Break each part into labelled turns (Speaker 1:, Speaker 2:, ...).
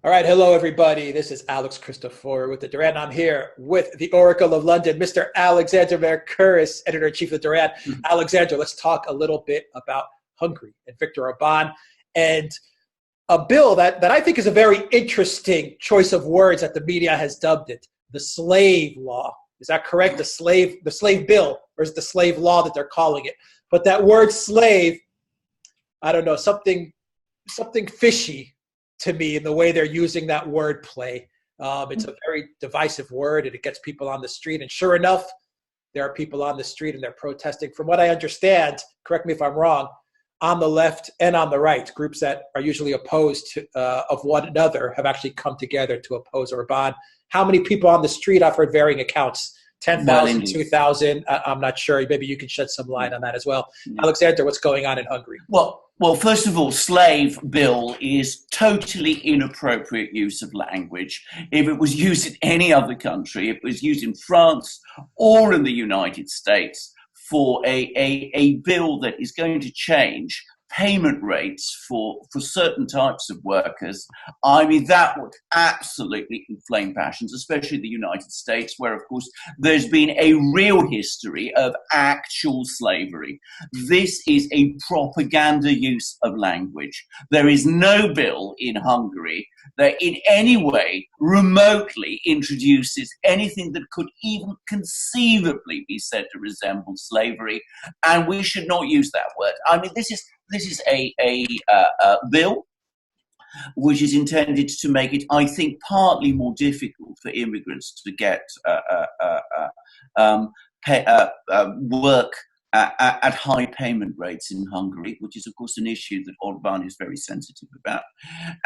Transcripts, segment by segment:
Speaker 1: All right, hello everybody. This is Alex Christoforou with the Duran. I'm here with the Oracle of London, Mr. Alexander Mercouris, editor-in-chief of the Duran. Alexander, let's talk a little bit about Hungary and Viktor Orban and a bill that I think is a very interesting choice of words that the media has dubbed it, the slave law. Is that correct? The slave bill, or is it the slave law that they're calling it? But that word slave, I don't know, something fishy to me in the way they're using that word play. It's a very divisive word, and it gets people on the street. And sure enough, there are people on the street and they're protesting. From what I understand, correct me if I'm wrong, on the left and on the right, groups that are usually opposed to, of one another have actually come together to oppose Orban. How many people on the street? I've heard varying accounts. 10,000, 2,000, I'm not sure. Maybe you can shed some light on that as well. Alexander, what's going on in Hungary?
Speaker 2: Well, first of all, slave bill is totally inappropriate use of language. If it was used in any other country, if it was used in France or in the United States for a bill that is going to change payment rates for certain types of workers, I mean, that would absolutely inflame passions, especially the United States, where, of course, there's been a real history of actual slavery. This is a propaganda use of language. There is no bill in Hungary that in any way remotely introduces anything that could even conceivably be said to resemble slavery, and we should not use that word. I mean, this is a bill which is intended to make it, I think, partly more difficult for immigrants to get work at high payment rates in Hungary, which is, of course, an issue that Orban is very sensitive about.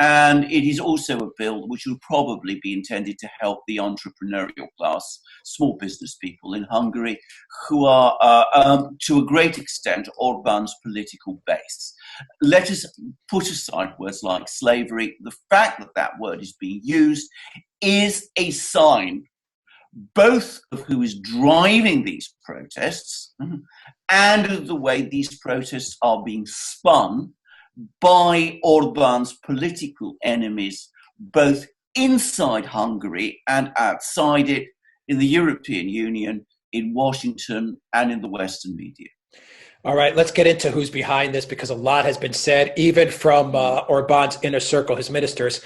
Speaker 2: And it is also a bill which will probably be intended to help the entrepreneurial class, small business people in Hungary, who are, to a great extent, Orban's political base. Let us put aside words like slavery. The fact that that word is being used is a sign both of who is driving these protests and of the way these protests are being spun by Orban's political enemies, both inside Hungary and outside it, in the European Union, in Washington, and in the Western media.
Speaker 1: All right, let's get into who's behind this, because a lot has been said, even from Orban's inner circle, his ministers.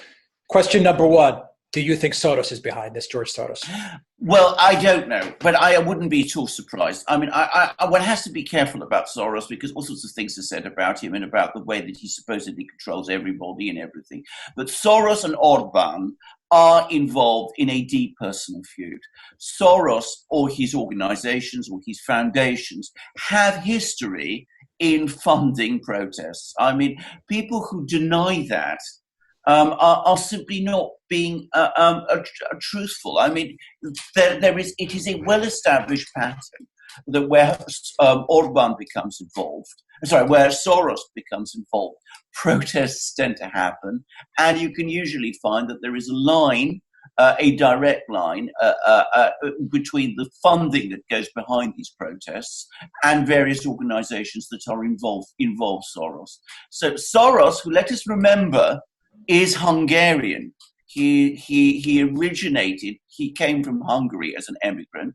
Speaker 1: Question number one. Do you think Soros is behind this, George Soros?
Speaker 2: Well, I don't know, but I wouldn't be at all surprised. I mean, one has to be careful about Soros because all sorts of things are said about him and about the way that he supposedly controls everybody and everything. But Soros and Orban are involved in a deep personal feud. Soros or his organizations or his foundations have history in funding protests. I mean, people who deny that are simply not being truthful. I mean, it is a well-established pattern that where Orban becomes involved, where Soros becomes involved, protests tend to happen, and you can usually find that there is a line, a direct line between the funding that goes behind these protests and various organizations that are involve Soros. So Soros, who, let us remember, is Hungarian. He originated, he came from Hungary as an emigrant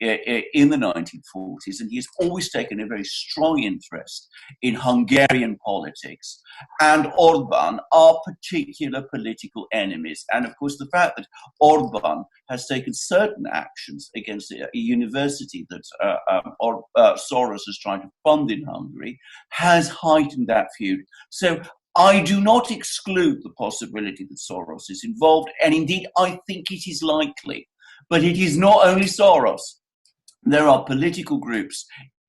Speaker 2: in the 1940s, and he has always taken a very strong interest in Hungarian politics. And Orban are particular political enemies. And of course, the fact that Orban has taken certain actions against a university that Soros is trying to fund in Hungary has heightened that feud. So I do not exclude the possibility that Soros is involved, and indeed I think it is likely. But it is not only Soros. There are political groups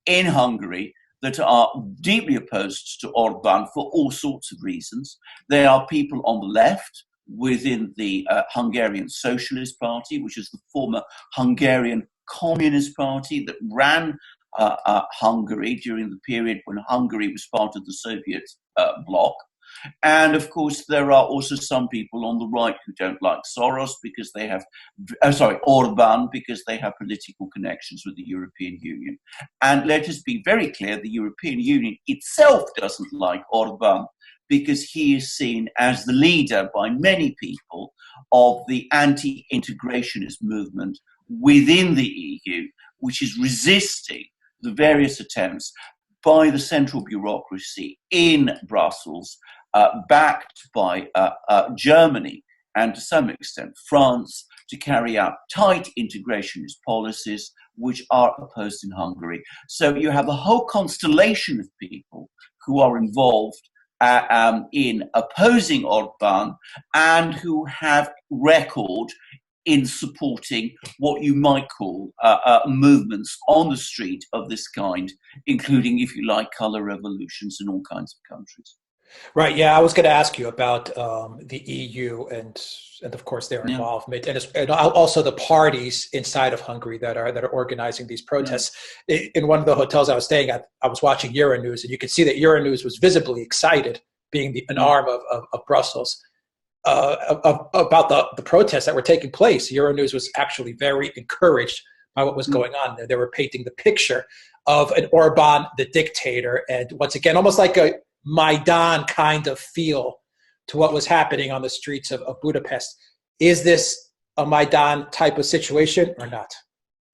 Speaker 2: in Hungary that are deeply opposed to Orban for all sorts of reasons. There are people on the left within the Hungarian Socialist Party, which is the former Hungarian Communist Party that ran Hungary during the period when Hungary was part of the Soviet bloc. And of course, there are also some people on the right who don't like Soros because they have, Orban, because they have political connections with the European Union. And let us be very clear, the European Union itself doesn't like Orban because he is seen as the leader by many people of the anti-integrationist movement within the EU, which is resisting the various attempts by the central bureaucracy in Brussels, backed by Germany and to some extent France, to carry out tight integrationist policies which are opposed in Hungary. So you have a whole constellation of people who are involved in opposing Orban and who have record in supporting what you might call movements on the street of this kind, including, if you like, color revolutions in all kinds of countries.
Speaker 1: Right. Yeah, I was going to ask you about the EU and of course their involvement, and also the parties inside of Hungary that are organizing these protests. Yeah. In one of the hotels I was staying at, I was watching Euronews, and you could see that Euronews was visibly excited, being an arm of Brussels, about the protests that were taking place. Euronews was actually very encouraged by what was going on there. They were painting the picture of an Orban, the dictator, and once again, almost like a Maidan kind of feel to what was happening on the streets of Budapest. Is this a Maidan type of situation or not?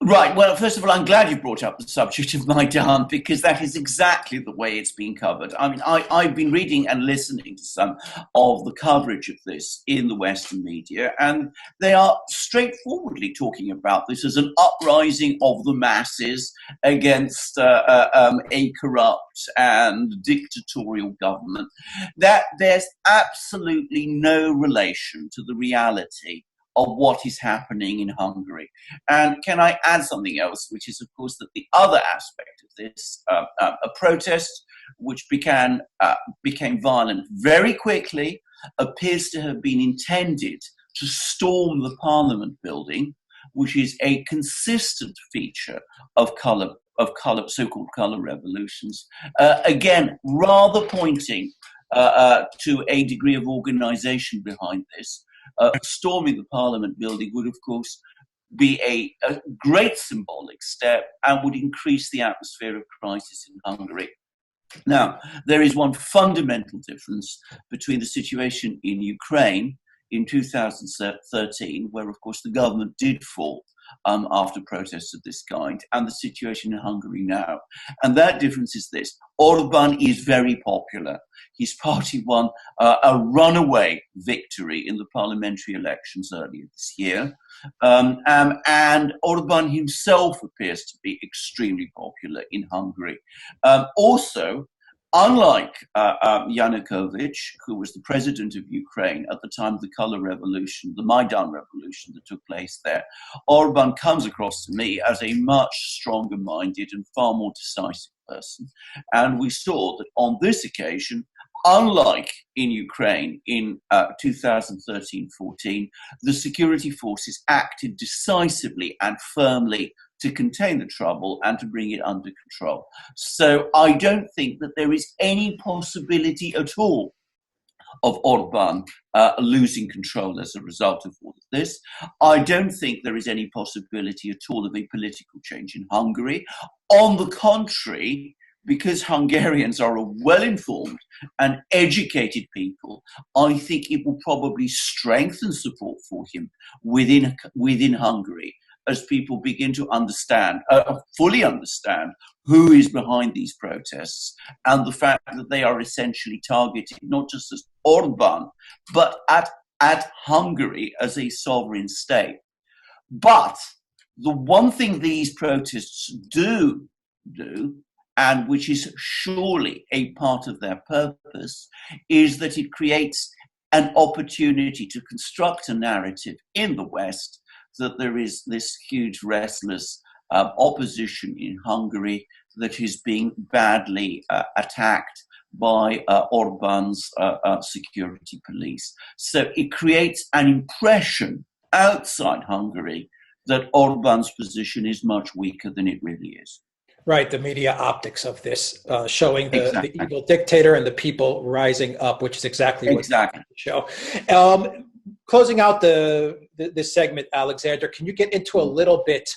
Speaker 2: Right. Well, first of all, I'm glad you brought up the subject of Maidan, because that is exactly the way it's being covered. I mean, I've been reading and listening to some of the coverage of this in the Western media, and they are straightforwardly talking about this as an uprising of the masses against a corrupt and dictatorial government. That there's absolutely no relation to the reality of what is happening in Hungary. And can I add something else, which is, of course, that the other aspect of this, a protest which became violent very quickly, appears to have been intended to storm the Parliament building, which is a consistent feature of so-called colour revolutions. Again, rather pointing to a degree of organisation behind this. Storming the Parliament building would, of course, be a great symbolic step and would increase the atmosphere of crisis in Hungary. Now, there is one fundamental difference between the situation in Ukraine in 2013, where, of course, the government did fall after protests of this kind, and the situation in Hungary now. And that difference is this. Orban is very popular. His party won a runaway victory in the parliamentary elections earlier this year. And Orban himself appears to be extremely popular in Hungary. Also, unlike Yanukovych, who was the president of Ukraine at the time of the Colour Revolution, the Maidan Revolution that took place there, Orban comes across to me as a much stronger-minded and far more decisive person. And we saw that on this occasion, unlike in Ukraine in 2013-14, the security forces acted decisively and firmly to contain the trouble and to bring it under control. So I don't think that there is any possibility at all of Orban losing control as a result of all of this. I don't think there is any possibility at all of a political change in Hungary. On the contrary, because Hungarians are a well-informed and educated people, I think it will probably strengthen support for him within Hungary, as people begin to understand, fully understand, who is behind these protests and the fact that they are essentially targeted not just as Orban, but at Hungary as a sovereign state. But the one thing these protests do, and which is surely a part of their purpose, is that it creates an opportunity to construct a narrative in the West that there is this huge restless opposition in Hungary that is being badly attacked by Orban's security police. So it creates an impression outside Hungary that Orban's position is much weaker than it really is.
Speaker 1: Right, the media optics of this, showing the evil dictator and the people rising up, which is exactly what the show. Closing out this segment, Alexander, can you get into a little bit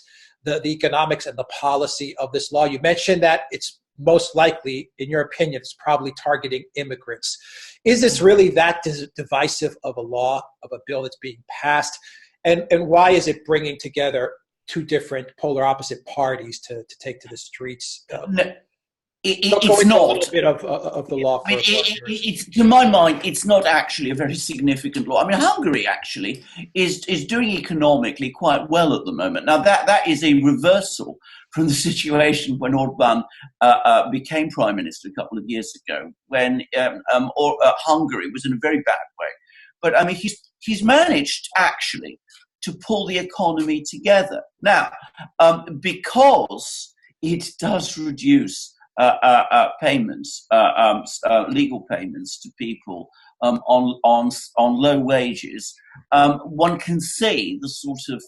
Speaker 1: the economics and the policy of this law? You mentioned that it's most likely, in your opinion, is probably targeting immigrants. Is this really that divisive of a law, of a bill that's being passed? And why is it bringing together two different polar opposite parties to take to the streets?
Speaker 2: No,
Speaker 1: It's
Speaker 2: not.
Speaker 1: A little bit of the law.
Speaker 2: To my mind, it's not actually a very significant law. I mean, Hungary actually is doing economically quite well at the moment. Now, that is a reversal from the situation when Orban became prime minister a couple of years ago, when Hungary was in a very bad way. But I mean, he's managed actually to pull the economy together. Now, because it does reduce payments, legal payments to people on low wages, one can see the sort of,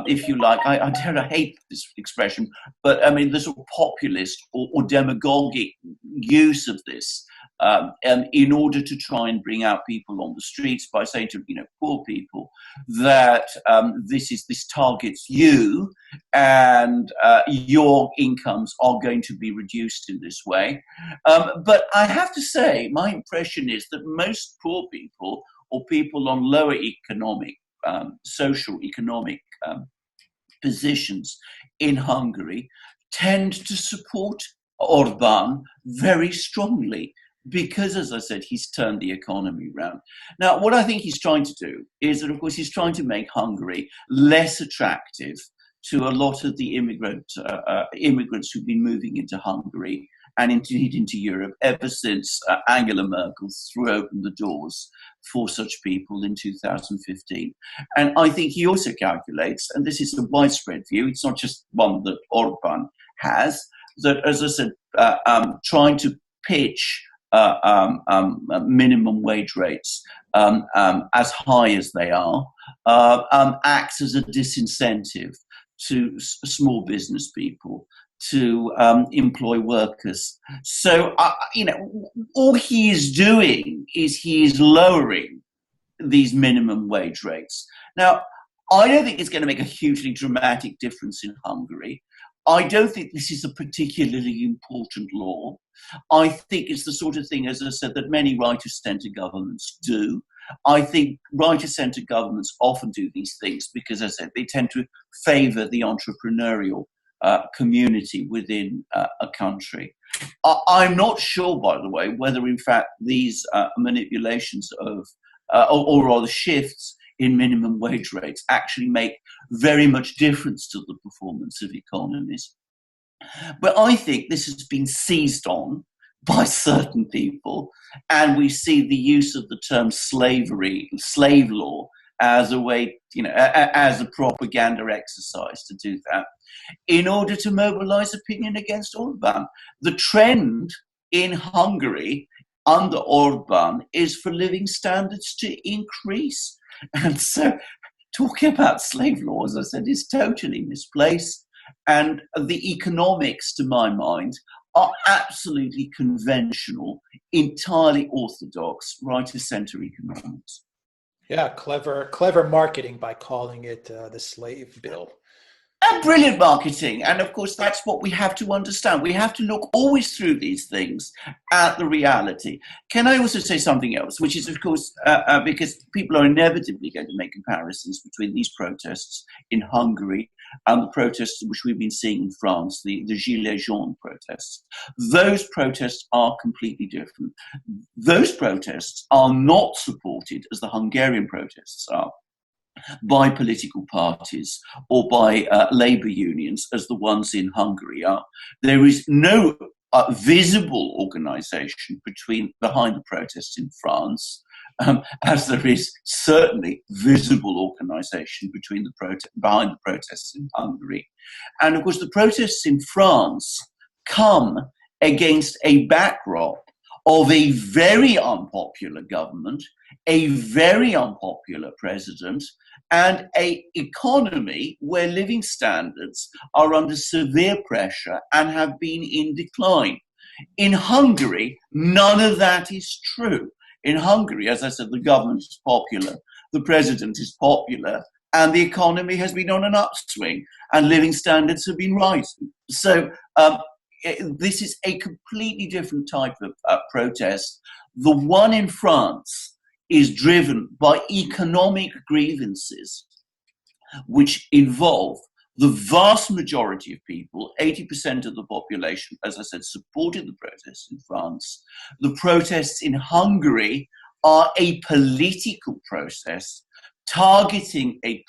Speaker 2: if you like, I hate this expression, but I mean the sort of populist or demagogic use of this in order to try and bring out people on the streets by saying to poor people that this targets you and your incomes are going to be reduced in this way. But I have to say, my impression is that most poor people or people on lower economic, social economic positions in Hungary tend to support Orban very strongly, because, as I said, he's turned the economy round. Now, what I think he's trying to do is that, of course, he's trying to make Hungary less attractive to a lot of the immigrants who've been moving into Hungary and indeed into Europe ever since Angela Merkel threw open the doors for such people in 2015. And I think he also calculates, and this is a widespread view, it's not just one that Orban has, that, as I said, trying to pitch minimum wage rates as high as they are acts as a disincentive to small business people to employ workers. So, all he is doing is he is lowering these minimum wage rates. Now, I don't think it's going to make a hugely dramatic difference in Hungary. I don't think this is a particularly important law. I think it's the sort of thing, as I said, that many right of centre governments do. I think right of centre governments often do these things because, as I said, they tend to favour the entrepreneurial community within a country. I'm not sure, by the way, whether in fact these manipulations of, or rather shifts in minimum wage rates actually make very much difference to the performance of economies. But I think this has been seized on by certain people, and we see the use of the term slave law, as a way, as a propaganda exercise to do that, in order to mobilize opinion against Orban. The trend in Hungary under Orban is for living standards to increase. And so talking about slave law, as I said, is totally misplaced. And the economics, to my mind, are absolutely conventional, entirely orthodox, right-of-centre economics.
Speaker 1: Yeah, clever marketing by calling it the slave bill.
Speaker 2: And brilliant marketing. And of course, that's what we have to understand. We have to look always through these things at the reality. Can I also say something else, which is, of course, because people are inevitably going to make comparisons between these protests in Hungary and the protests which we've been seeing in France, the Gilets jaunes protests. Those protests are completely different. Those protests are not supported, as the Hungarian protests are, by political parties or by labour unions, as the ones in Hungary are. There is no visible organisation behind the protests in France, as there is certainly visible organisation behind the protests in Hungary. And of course, the protests in France come against a backdrop of a very unpopular government, a very unpopular president, and an economy where living standards are under severe pressure and have been in decline. In Hungary, none of that is true. In Hungary, as I said, the government is popular, the president is popular, and the economy has been on an upswing, and living standards have been rising. So this is a completely different type of protest. The one in France is driven by economic grievances, which involve the vast majority of people, 80% of the population, as I said, supported the protests in France. The protests in Hungary are a political process targeting a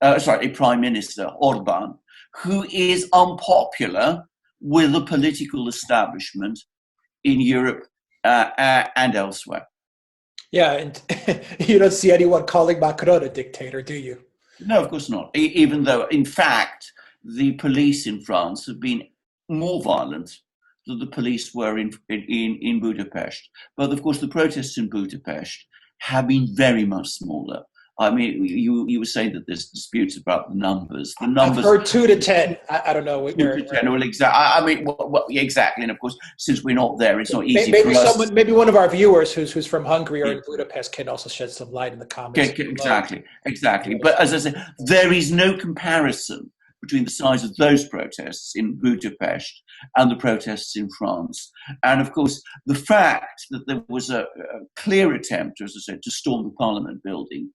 Speaker 2: a prime minister, Orban, who is unpopular with the political establishment in Europe and elsewhere.
Speaker 1: Yeah, and you don't see anyone calling Macron a dictator, do you?
Speaker 2: No, of course not. Even though, in fact, the police in France have been more violent than the police were in Budapest. But of course, the protests in Budapest have been very much smaller. I mean, you were saying that there's disputes about the numbers. The numbers.
Speaker 1: I've heard 2 to 10. I don't know.
Speaker 2: 2 to 10. Well, exactly. I mean, exactly. And of course, since we're not there, it's not easy
Speaker 1: maybe
Speaker 2: for us.
Speaker 1: Maybe one of our viewers who's from Hungary or in Budapest can also shed some light in the comments.
Speaker 2: Exactly. But as I said, there is no comparison between the size of those protests in Budapest and the protests in France. And of course, the fact that there was a clear attempt, as I said, to storm the Parliament building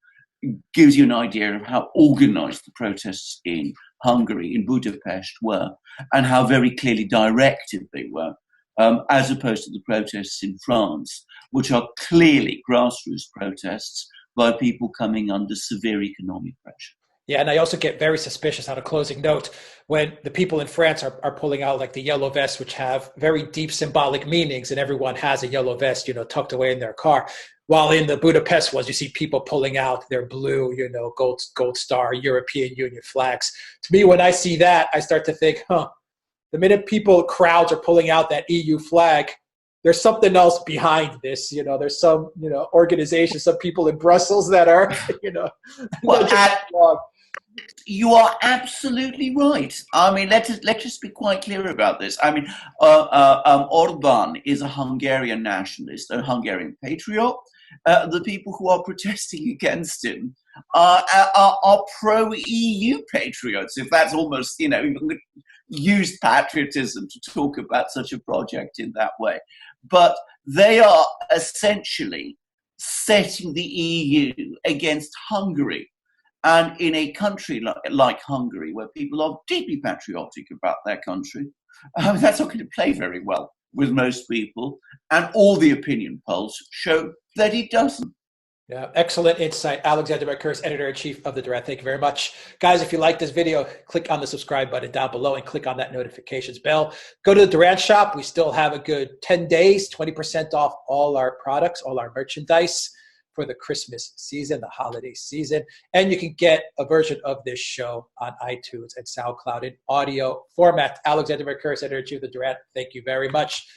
Speaker 2: gives you an idea of how organized the protests in Hungary, in Budapest, were, and how very clearly directed they were, as opposed to the protests in France, which are clearly grassroots protests by people coming under severe economic pressure.
Speaker 1: Yeah, and I also get very suspicious on a closing note when the people in France are pulling out like the yellow vests, which have very deep symbolic meanings, and everyone has a yellow vest, tucked away in their car. While in the Budapest ones, you see people pulling out their blue, gold star European Union flags. To me, when I see that, I start to think, the minute crowds are pulling out that EU flag, there's something else behind this. There's some, organization, some people in Brussels that are,
Speaker 2: well, you are absolutely right. I mean, let's just be quite clear about this. I mean, Orban is a Hungarian nationalist, a Hungarian patriot. The people who are protesting against him are pro-EU patriots, if that's almost, used patriotism to talk about such a project in that way. But they are essentially setting the EU against Hungary. And in a country like Hungary, where people are deeply patriotic about their country, that's not going to play very well with most people. And all the opinion polls show that it doesn't.
Speaker 1: Yeah, excellent insight. Alexander Mercouris, editor-in-chief of the Duran. Thank you very much. Guys, if you like this video, click on the subscribe button down below and click on that notifications bell. Go to the Duran shop. We still have a good 10 days, 20% off all our products, all our merchandise for the Christmas season, the holiday season. And you can get a version of this show on iTunes and SoundCloud in audio format. Alexander Mercouris, editor-in-chief of the Duran. Thank you very much.